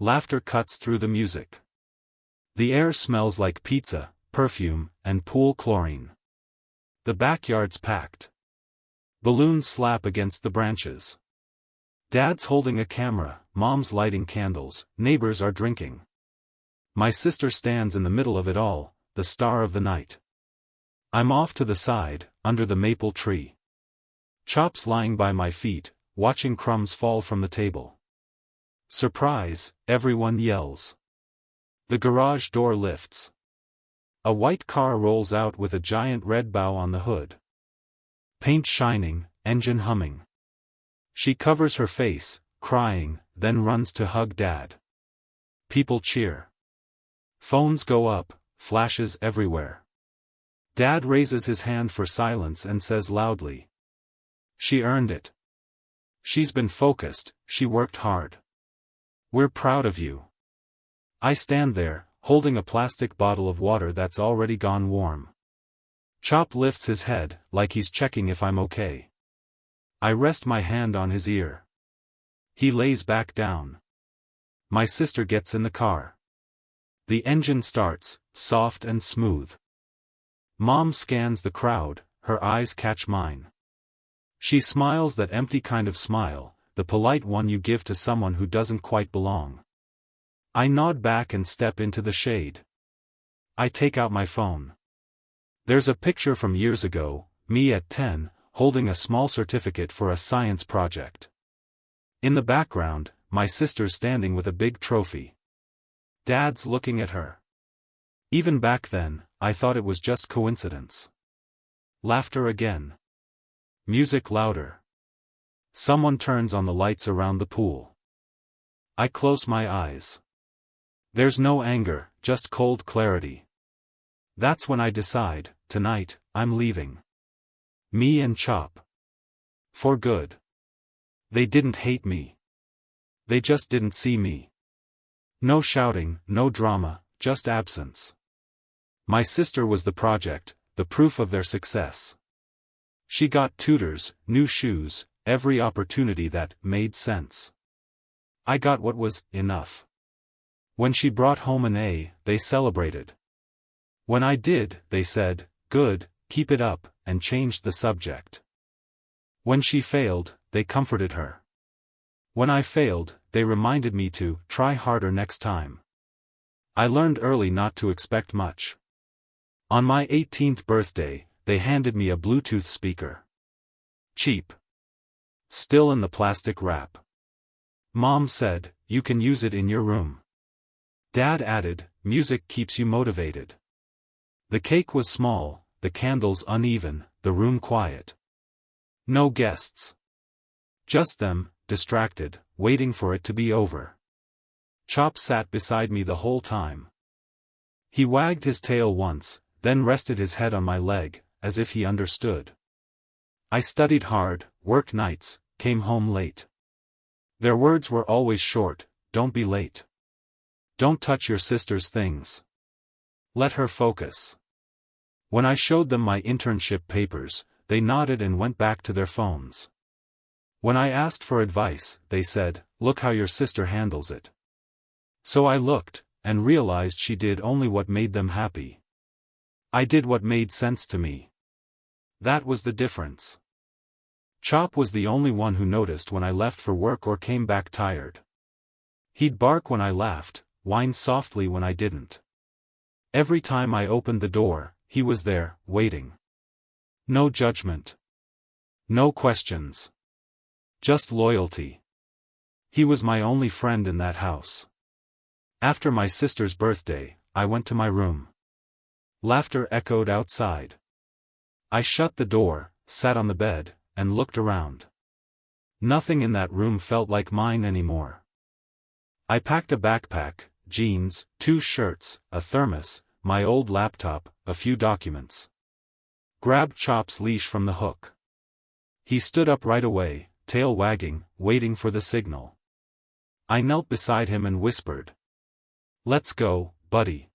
Laughter cuts through the music. The air smells like pizza, perfume, and pool chlorine. The backyard's packed. Balloons slap against the branches. Dad's holding a camera, Mom's lighting candles, neighbors are drinking. My sister stands in the middle of it all, the star of the night. I'm off to the side, under the maple tree. Chop's lying by my feet, watching crumbs fall from the table. Surprise, everyone yells. The garage door lifts. A white car rolls out with a giant red bow on the hood. Paint shining, engine humming. She covers her face, crying, then runs to hug Dad. People cheer. Phones go up, flashes everywhere. Dad raises his hand for silence and says loudly. She earned it. She's been focused, she worked hard. We're proud of you. I stand there, holding a plastic bottle of water that's already gone warm. Chop lifts his head, like he's checking if I'm okay. I rest my hand on his ear. He lays back down. My sister gets in the car. The engine starts, soft and smooth. Mom scans the crowd, her eyes catch mine. She smiles, that empty kind of smile, the polite one you give to someone who doesn't quite belong. I nod back and step into the shade. I take out my phone. There's a picture from years ago, me at 10, holding a small certificate for a science project. In the background, my sister's standing with a big trophy. Dad's looking at her. Even back then, I thought it was just coincidence. Laughter again. Music louder. Someone turns on the lights around the pool. I close my eyes. There's no anger, just cold clarity. That's when I decide, tonight, I'm leaving. Me and Chop. For good. They didn't hate me. They just didn't see me. No shouting, no drama, just absence. My sister was the project, the proof of their success. She got tutors, new shoes, every opportunity that made sense. I got what was enough. When she brought home an A, they celebrated. When I did, they said, good, keep it up, and changed the subject. When she failed, they comforted her. When I failed, they reminded me to try harder next time. I learned early not to expect much. On my 18th birthday, they handed me a Bluetooth speaker. Cheap. Still in the plastic wrap. Mom said, you can use it in your room. Dad added, music keeps you motivated. The cake was small, the candles uneven, the room quiet. No guests. Just them, distracted, waiting for it to be over. Chop sat beside me the whole time. He wagged his tail once, then rested his head on my leg, as if he understood. I studied hard, worked nights, came home late. Their words were always short, don't be late. Don't touch your sister's things. Let her focus. When I showed them my internship papers, they nodded and went back to their phones. When I asked for advice, they said, look how your sister handles it. So I looked, and realized she did only what made them happy. I did what made sense to me. That was the difference. Chop was the only one who noticed when I left for work or came back tired. He'd bark when I laughed, whine softly when I didn't. Every time I opened the door, he was there, waiting. No judgment. No questions. Just loyalty. He was my only friend in that house. After my sister's birthday, I went to my room. Laughter echoed outside. I shut the door, sat on the bed, and looked around. Nothing in that room felt like mine anymore. I packed a backpack, jeans, 2 shirts, a thermos, my old laptop, a few documents. Grabbed Chop's leash from the hook. He stood up right away, tail wagging, waiting for the signal. I knelt beside him and whispered. Let's go, buddy.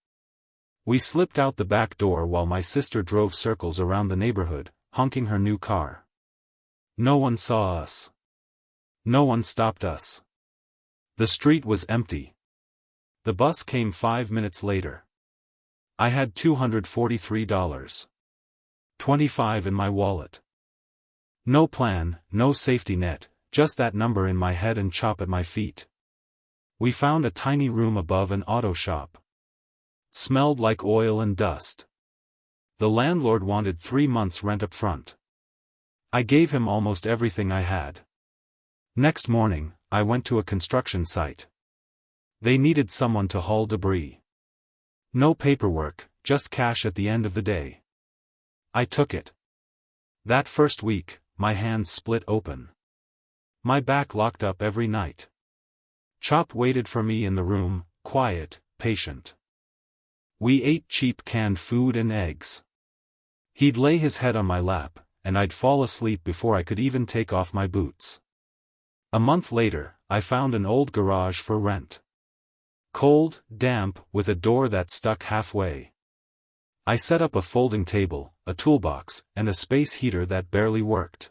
We slipped out the back door while my sister drove circles around the neighborhood, honking her new car. No one saw us. No one stopped us. The street was empty. The bus came 5 minutes later. I had $243.25 in my wallet. No plan, no safety net, just that number in my head and Chop at my feet. We found a tiny room above an auto shop. Smelled like oil and dust. The landlord wanted 3 months' rent up front. I gave him almost everything I had. Next morning, I went to a construction site. They needed someone to haul debris. No paperwork, just cash at the end of the day. I took it. That first week, my hands split open. My back locked up every night. Chop waited for me in the room, quiet, patient. We ate cheap canned food and eggs. He'd lay his head on my lap, and I'd fall asleep before I could even take off my boots. A month later, I found an old garage for rent. Cold, damp, with a door that stuck halfway. I set up a folding table, a toolbox, and a space heater that barely worked.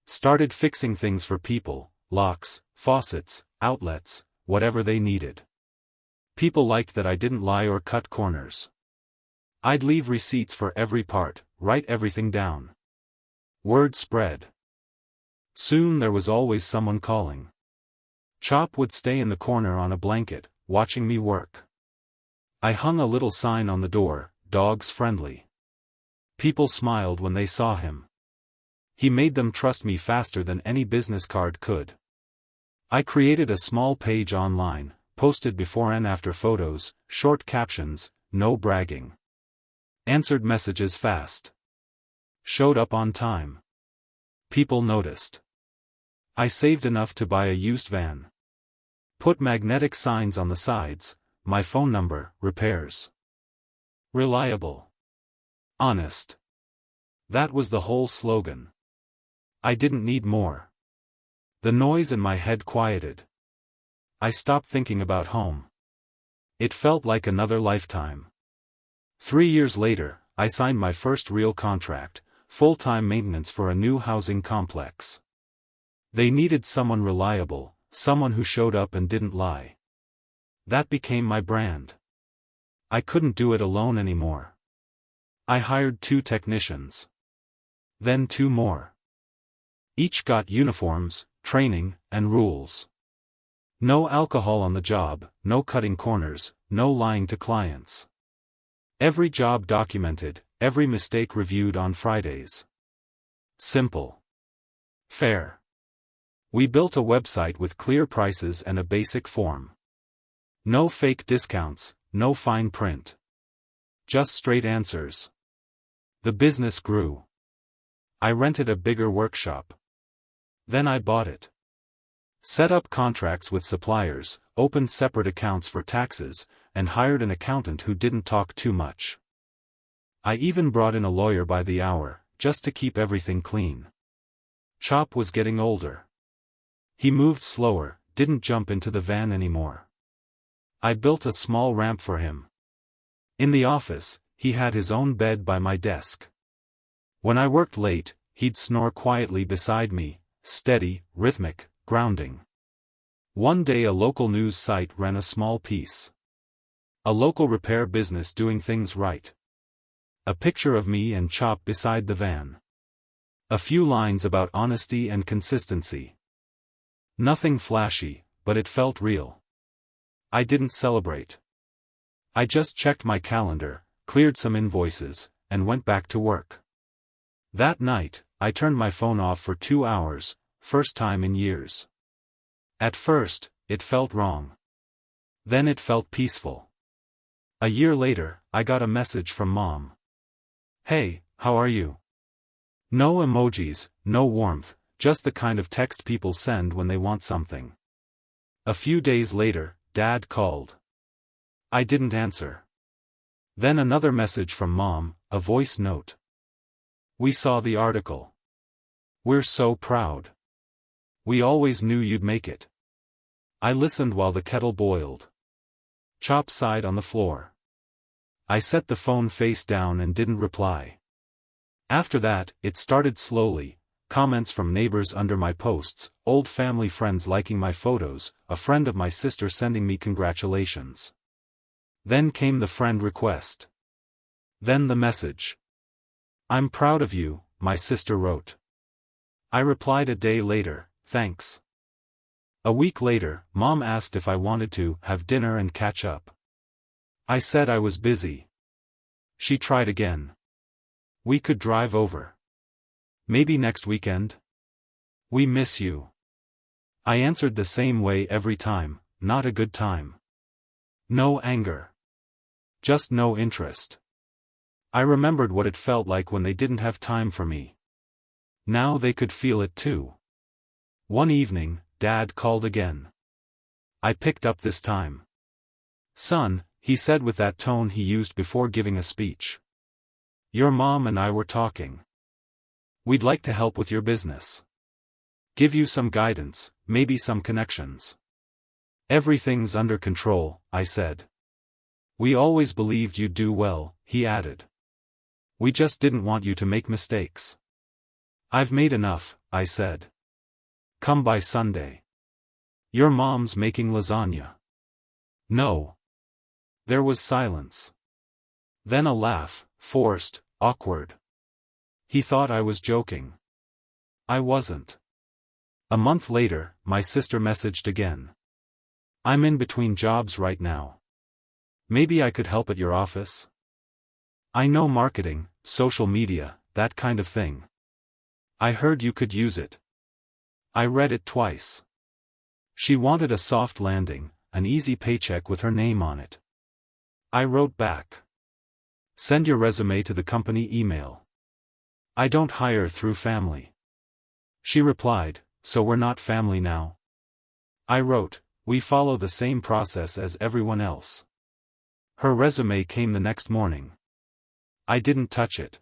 Started fixing things for people, locks, faucets, outlets, whatever they needed. People liked that I didn't lie or cut corners. I'd leave receipts for every part, write everything down. Word spread. Soon there was always someone calling. Chop would stay in the corner on a blanket, watching me work. I hung a little sign on the door, "Dogs friendly." People smiled when they saw him. He made them trust me faster than any business card could. I created a small page online, posted before and after photos, short captions, no bragging. Answered messages fast. Showed up on time. People noticed. I saved enough to buy a used van. Put magnetic signs on the sides, my phone number, repairs. Reliable. Honest. That was the whole slogan. I didn't need more. The noise in my head quieted. I stopped thinking about home. It felt like another lifetime. 3 years later, I signed my first real contract, full-time maintenance for a new housing complex. They needed someone reliable, someone who showed up and didn't lie. That became my brand. I couldn't do it alone anymore. I hired 2 technicians. Then 2 more. Each got uniforms, training, and rules. No alcohol on the job, no cutting corners, no lying to clients. Every job documented, every mistake reviewed on Fridays. Simple. Fair. We built a website with clear prices and a basic form. No fake discounts, no fine print. Just straight answers. The business grew. I rented a bigger workshop. Then I bought it. Set up contracts with suppliers, opened separate accounts for taxes, and hired an accountant who didn't talk too much. I even brought in a lawyer by the hour, just to keep everything clean. Chop was getting older. He moved slower, didn't jump into the van anymore. I built a small ramp for him. In the office, he had his own bed by my desk. When I worked late, he'd snore quietly beside me, steady, rhythmic, grounding. One day a local news site ran a small piece. A local repair business doing things right. A picture of me and Chop beside the van. A few lines about honesty and consistency. Nothing flashy, but it felt real. I didn't celebrate. I just checked my calendar, cleared some invoices, and went back to work. That night, I turned my phone off for 2 hours, first time in years. At first, it felt wrong. Then it felt peaceful. A year later, I got a message from Mom. "Hey, how are you?" No emojis, no warmth, just the kind of text people send when they want something. A few days later, Dad called. I didn't answer. Then another message from Mom, a voice note. "We saw the article. We're so proud. We always knew you'd make it." I listened while the kettle boiled. Chop sighed on the floor. I set the phone face down and didn't reply. After that, it started slowly, comments from neighbors under my posts, old family friends liking my photos, a friend of my sister sending me congratulations. Then came the friend request. Then the message. "I'm proud of you," my sister wrote. I replied a day later, "Thanks." A week later, Mom asked if I wanted to have dinner and catch up. I said I was busy. She tried again. "We could drive over. Maybe next weekend? We miss you." I answered the same way every time, "Not a good time." No anger. Just no interest. I remembered what it felt like when they didn't have time for me. Now they could feel it too. One evening, Dad called again. I picked up this time. "Son," he said with that tone he used before giving a speech. "Your mom and I were talking. We'd like to help with your business. Give you some guidance, maybe some connections." "Everything's under control," I said. "We always believed you'd do well," he added. "We just didn't want you to make mistakes." "I've made enough," I said. "Come by Sunday. Your mom's making lasagna." "No." There was silence. Then a laugh, forced, awkward. He thought I was joking. I wasn't. A month later, my sister messaged again. "I'm in between jobs right now. Maybe I could help at your office? I know marketing, social media, that kind of thing. I heard you could use it." I read it twice. She wanted a soft landing, an easy paycheck with her name on it. I wrote back. "Send your resume to the company email. I don't hire through family." She replied, "So we're not family now?" I wrote, "We follow the same process as everyone else." Her resume came the next morning. I didn't touch it.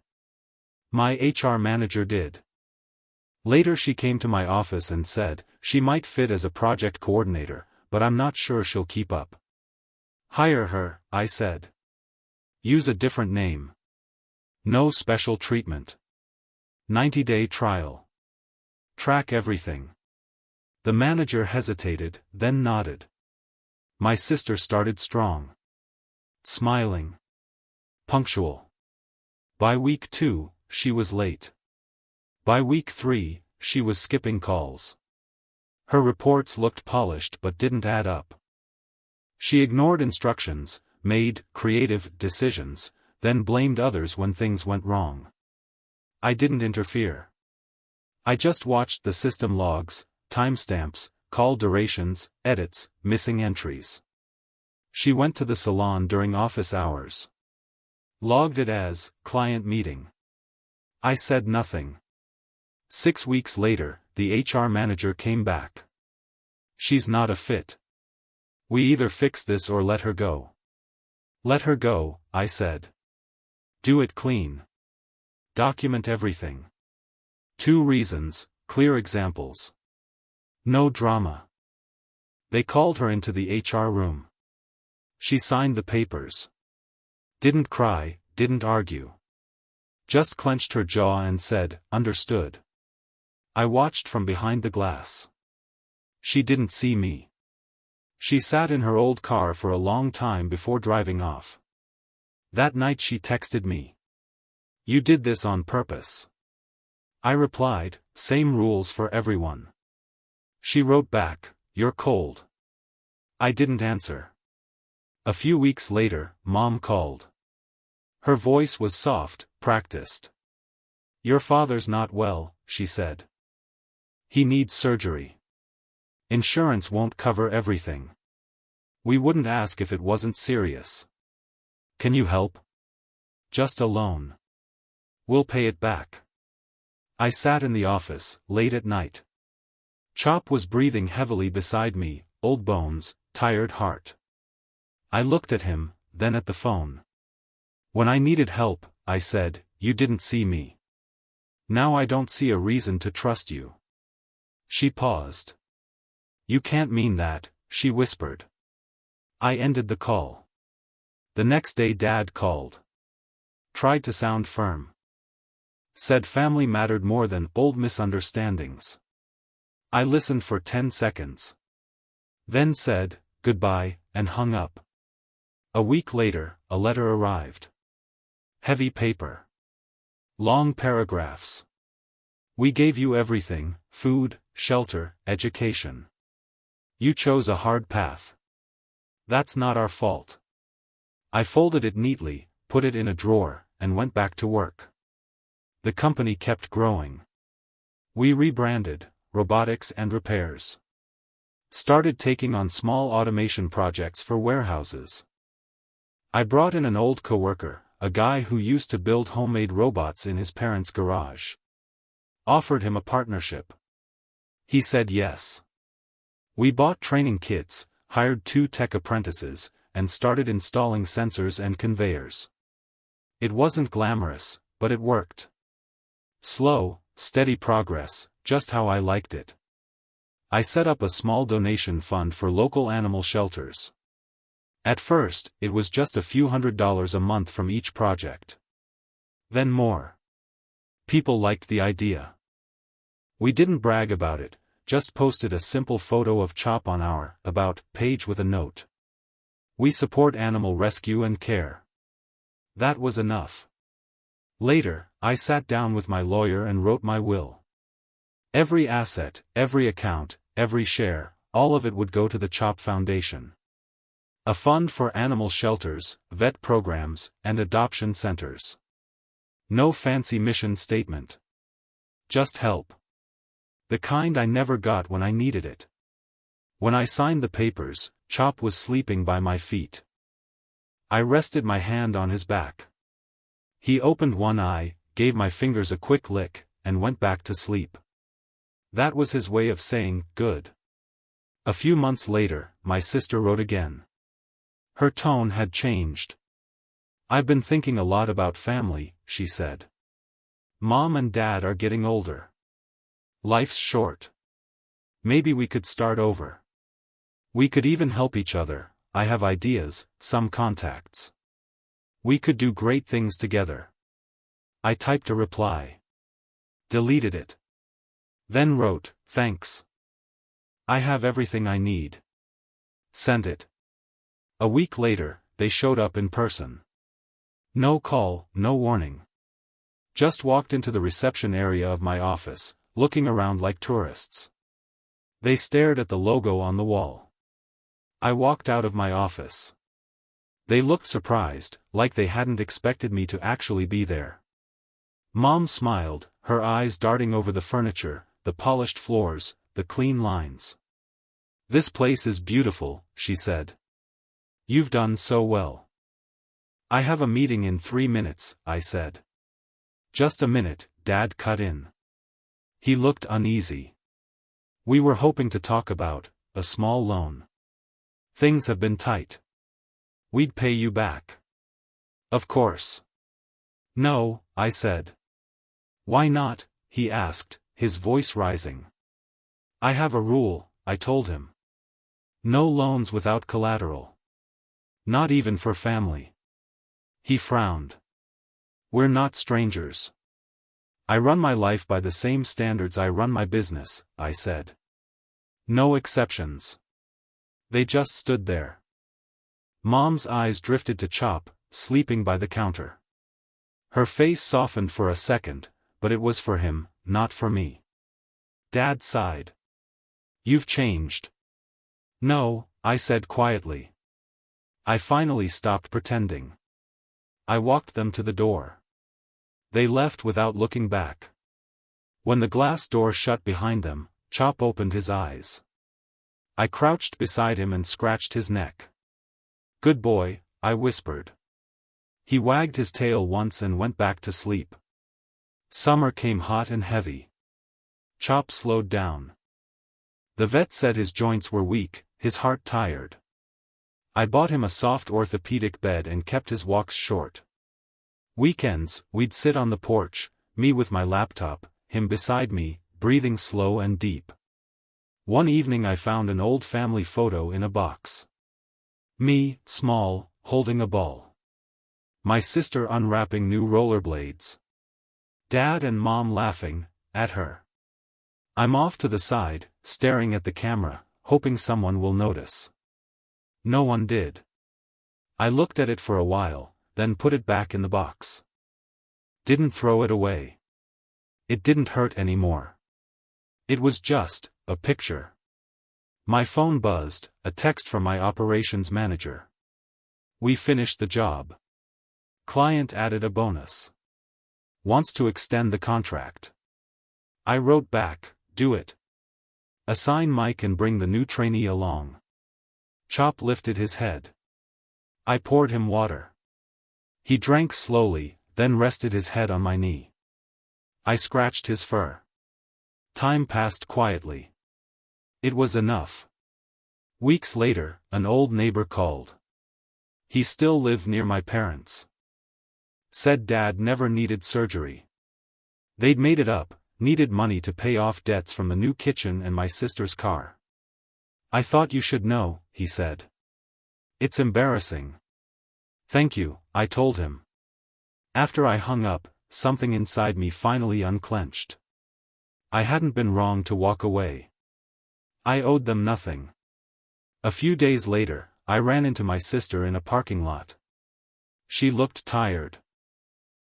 My HR manager did. Later she came to my office and said, she might fit as a project coordinator, but I'm not sure she'll keep up. "Hire her," I said. "Use a different name. No special treatment. 90-day trial. Track everything." The manager hesitated, then nodded. My sister started strong. Smiling. Punctual. By week 2, she was late. By week 3, she was skipping calls. Her reports looked polished but didn't add up. She ignored instructions, made creative decisions, then blamed others when things went wrong. I didn't interfere. I just watched the system logs, timestamps, call durations, edits, missing entries. She went to the salon during office hours. Logged it as client meeting. I said nothing. 6 weeks later, the HR manager came back. "She's not a fit. We either fix this or let her go." "Let her go," I said. "Do it clean. Document everything. 2 reasons, clear examples. No drama." They called her into the HR room. She signed the papers. Didn't cry, didn't argue. Just clenched her jaw and said, "Understood." I watched from behind the glass. She didn't see me. She sat in her old car for a long time before driving off. That night she texted me. "You did this on purpose." I replied, "Same rules for everyone." She wrote back, "You're cold." I didn't answer. A few weeks later, Mom called. Her voice was soft, practiced. "Your father's not well," she said. "He needs surgery. Insurance won't cover everything. We wouldn't ask if it wasn't serious. Can you help? Just a loan. We'll pay it back." I sat in the office, late at night. Chop was breathing heavily beside me, old bones, tired heart. I looked at him, then at the phone. "When I needed help," I said, "you didn't see me. Now I don't see a reason to trust you." She paused. "You can't mean that," she whispered. I ended the call. The next day Dad called. Tried to sound firm. said family mattered more than old misunderstandings. I listened for 10 seconds. Then said, goodbye, and hung up. A week later, a letter arrived. Heavy paper. Long paragraphs. We gave you everything: food, shelter, education. You chose a hard path. That's not our fault. I folded it neatly, put it in a drawer, and went back to work. The company kept growing. We rebranded, robotics and repairs. Started taking on small automation projects for warehouses. I brought in an old coworker, a guy who used to build homemade robots in his parents' garage. Offered him a partnership. He said yes. We bought training kits, hired 2 tech apprentices, and started installing sensors and conveyors. It wasn't glamorous, but it worked. Slow, steady progress, just how I liked it. I set up a small donation fund for local animal shelters. At first, it was just a few $100s a month from each project. Then more. People liked the idea. We didn't brag about it, just posted a simple photo of Chop on our About page with a note. We support animal rescue and care. That was enough. Later, I sat down with my lawyer and wrote my will. Every asset, every account, every share, all of it would go to the Chop Foundation. A fund for animal shelters, vet programs, and adoption centers. No fancy mission statement. Just help. The kind I never got when I needed it. When I signed the papers, Chop was sleeping by my feet. I rested my hand on his back. He opened one eye, gave my fingers a quick lick, and went back to sleep. That was his way of saying, good. A few months later, my sister wrote again. Her tone had changed. I've been thinking a lot about family, she said. Mom and Dad are getting older. Life's short. Maybe we could start over. We could even help each other. I have ideas, some contacts. We could do great things together. I typed a reply. Deleted it. Then wrote, thanks. I have everything I need. Sent it. A week later, they showed up in person. No call, no warning. Just walked into the reception area of my office, looking around like tourists. They stared at the logo on the wall. I walked out of my office. They looked surprised, like they hadn't expected me to actually be there. Mom smiled, her eyes darting over the furniture, the polished floors, the clean lines. This place is beautiful, she said. You've done so well. I have a meeting in 3 minutes, I said. Just a minute, Dad cut in. He looked uneasy. We were hoping to talk about a small loan. Things have been tight. We'd pay you back. Of course. No, I said. Why not? He asked, his voice rising. I have a rule, I told him. No loans without collateral. Not even for family. He frowned. We're not strangers. I run my life by the same standards I run my business, I said. No exceptions. They just stood there. Mom's eyes drifted to Chop, sleeping by the counter. Her face softened for a second, but it was for him, not for me. Dad sighed. You've changed. No, I said quietly. I finally stopped pretending. I walked them to the door. They left without looking back. When the glass door shut behind them, Chop opened his eyes. I crouched beside him and scratched his neck. Good boy, I whispered. He wagged his tail once and went back to sleep. Summer came hot and heavy. Chop slowed down. The vet said his joints were weak, his heart tired. I bought him a soft orthopedic bed and kept his walks short. Weekends, we'd sit on the porch, me with my laptop, him beside me, breathing slow and deep. One evening I found an old family photo in a box. Me, small, holding a ball. My sister unwrapping new rollerblades. Dad and Mom laughing at her. I'm off to the side, staring at the camera, hoping someone will notice. No one did. I looked at it for a while, then put it back in the box. Didn't throw it away. It didn't hurt anymore. It was just a picture. My phone buzzed, a text from my operations manager. We finished the job. Client added a bonus. Wants to extend the contract. I wrote back, do it. Assign Mike and bring the new trainee along. Chop lifted his head. I poured him water. He drank slowly, then rested his head on my knee. I scratched his fur. Time passed quietly. It was enough. Weeks later, an old neighbor called. He still lived near my parents. Said Dad never needed surgery. They'd made it up, needed money to pay off debts from the new kitchen and my sister's car. I thought you should know, he said. It's embarrassing. Thank you, I told him. After I hung up, something inside me finally unclenched. I hadn't been wrong to walk away. I owed them nothing. A few days later, I ran into my sister in a parking lot. She looked tired.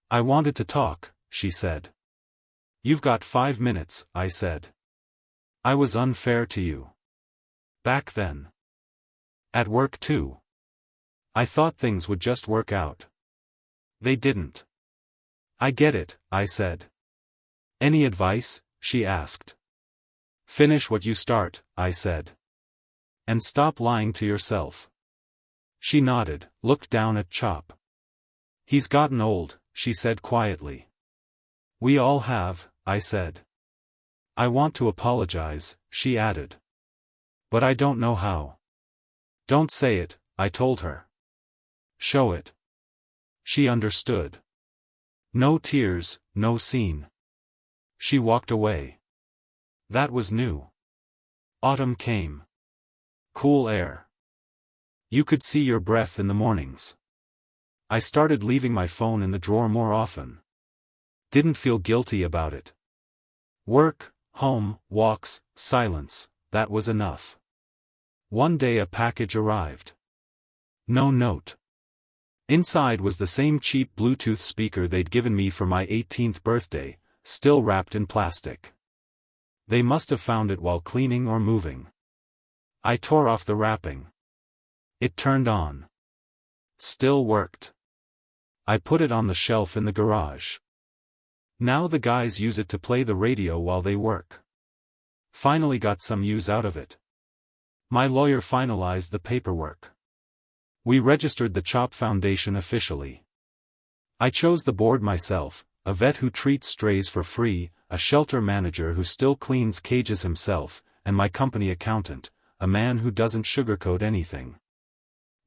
I wanted to talk, she said. You've got 5 minutes, I said. I was unfair to you. Back then. At work too. I thought things would just work out. They didn't. I get it, I said. Any advice? She asked. Finish what you start, I said. And stop lying to yourself. She nodded, looked down at Chop. He's gotten old, she said quietly. We all have, I said. I want to apologize, she added. But I don't know how. Don't say it, I told her. Show it. She understood. No tears, no scene. She walked away. That was new. Autumn came. Cool air. You could see your breath in the mornings. I started leaving my phone in the drawer more often. Didn't feel guilty about it. Work, home, walks, silence, that was enough. One day a package arrived. No note. Inside was the same cheap Bluetooth speaker they'd given me for my 18th birthday, still wrapped in plastic. They must have found it while cleaning or moving. I tore off the wrapping. It turned on. Still worked. I put it on the shelf in the garage. Now the guys use it to play the radio while they work. Finally got some use out of it. My lawyer finalized the paperwork. We registered the Chop Foundation officially. I chose the board myself, a vet who treats strays for free, a shelter manager who still cleans cages himself, and my company accountant, a man who doesn't sugarcoat anything.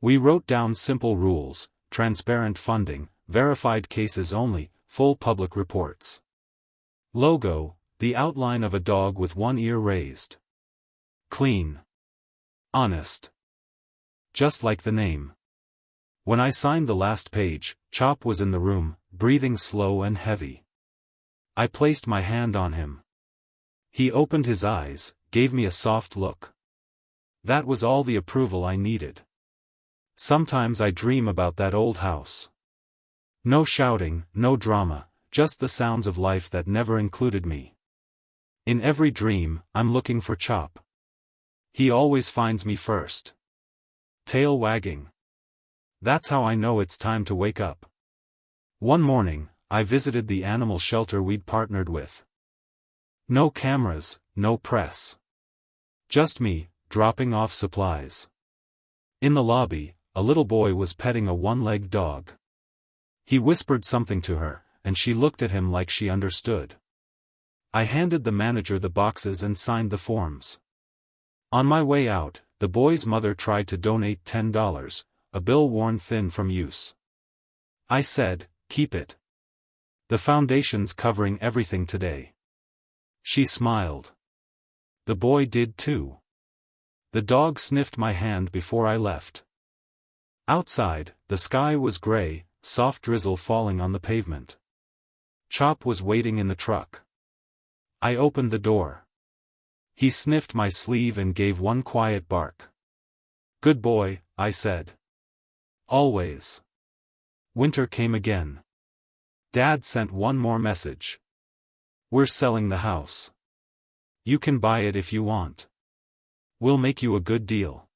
We wrote down simple rules: transparent funding, verified cases only, full public reports. Logo: the outline of a dog with one ear raised. Clean. Honest. Just like the name. When I signed the last page, Chop was in the room, breathing slow and heavy. I placed my hand on him. He opened his eyes, gave me a soft look. That was all the approval I needed. Sometimes I dream about that old house. No shouting, no drama, just the sounds of life that never included me. In every dream, I'm looking for Chop. He always finds me first. Tail wagging. That's how I know it's time to wake up. One morning, I visited the animal shelter we'd partnered with. No cameras, no press. Just me, dropping off supplies. In the lobby, a little boy was petting a one-legged dog. He whispered something to her, and she looked at him like she understood. I handed the manager the boxes and signed the forms. On my way out, the boy's mother tried to donate $10, a bill worn thin from use. I said, keep it. The foundation's covering everything today. She smiled. The boy did too. The dog sniffed my hand before I left. Outside, the sky was gray, soft drizzle falling on the pavement. Chop was waiting in the truck. I opened the door. He sniffed my sleeve and gave one quiet bark. "Good boy," I said. "Always." Winter came again. Dad sent one more message. "We're selling the house. You can buy it if you want. We'll make you a good deal."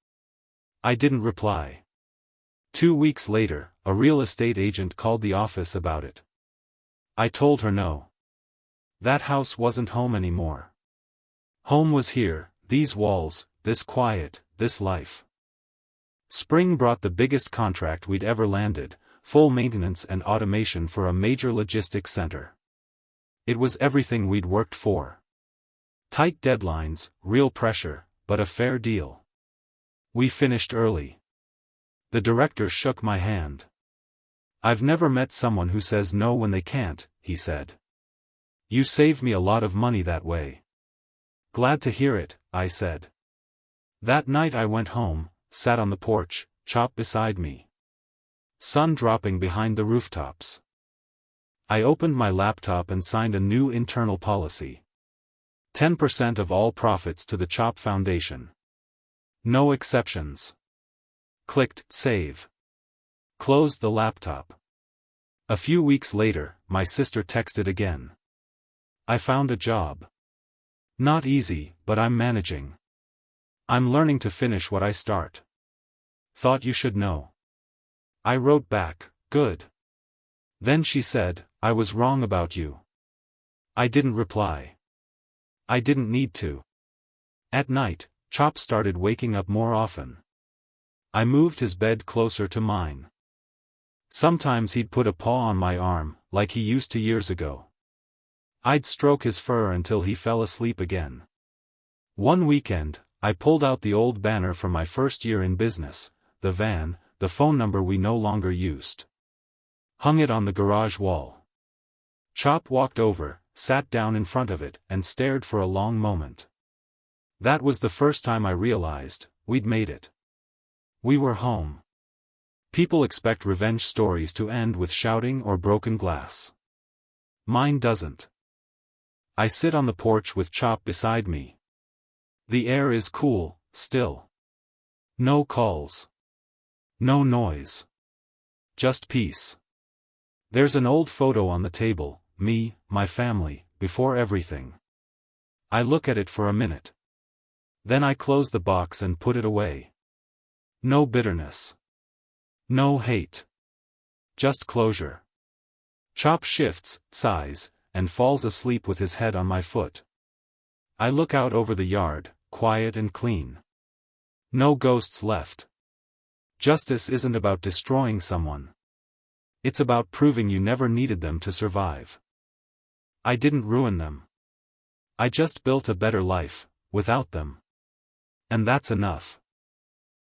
I didn't reply. 2 weeks later, a real estate agent called the office about it. I told her no. That house wasn't home anymore. Home was here, these walls, this quiet, this life. Spring brought the biggest contract we'd ever landed, full maintenance and automation for a major logistics center. It was everything we'd worked for. Tight deadlines, real pressure, but a fair deal. We finished early. The director shook my hand. "I've never met someone who says no when they can't," he said. "You saved me a lot of money that way." "Glad to hear it," I said. That night I went home, sat on the porch, Chop beside me. Sun dropping behind the rooftops. I opened my laptop and signed a new internal policy. 10% of all profits to the Chop Foundation. No exceptions. Clicked Save. Closed the laptop. A few weeks later, my sister texted again. "I found a job. Not easy, but I'm managing. I'm learning to finish what I start. Thought you should know." I wrote back, "Good." Then she said, "I was wrong about you." I didn't reply. I didn't need to. At night, Chop started waking up more often. I moved his bed closer to mine. Sometimes he'd put a paw on my arm, like he used to years ago. I'd stroke his fur until he fell asleep again. One weekend, I pulled out the old banner from my first year in business, the van, the phone number we no longer used. Hung it on the garage wall. Chop walked over, sat down in front of it, and stared for a long moment. That was the first time I realized, we'd made it. We were home. People expect revenge stories to end with shouting or broken glass. Mine doesn't. I sit on the porch with Chop beside me. The air is cool, still. No calls. No noise. Just peace. There's an old photo on the table, me, my family, before everything. I look at it for a minute. Then I close the box and put it away. No bitterness. No hate. Just closure. Chop shifts, sighs, and falls asleep with his head on my foot. I look out over the yard, quiet and clean. No ghosts left. Justice isn't about destroying someone. It's about proving you never needed them to survive. I didn't ruin them. I just built a better life, without them. And that's enough.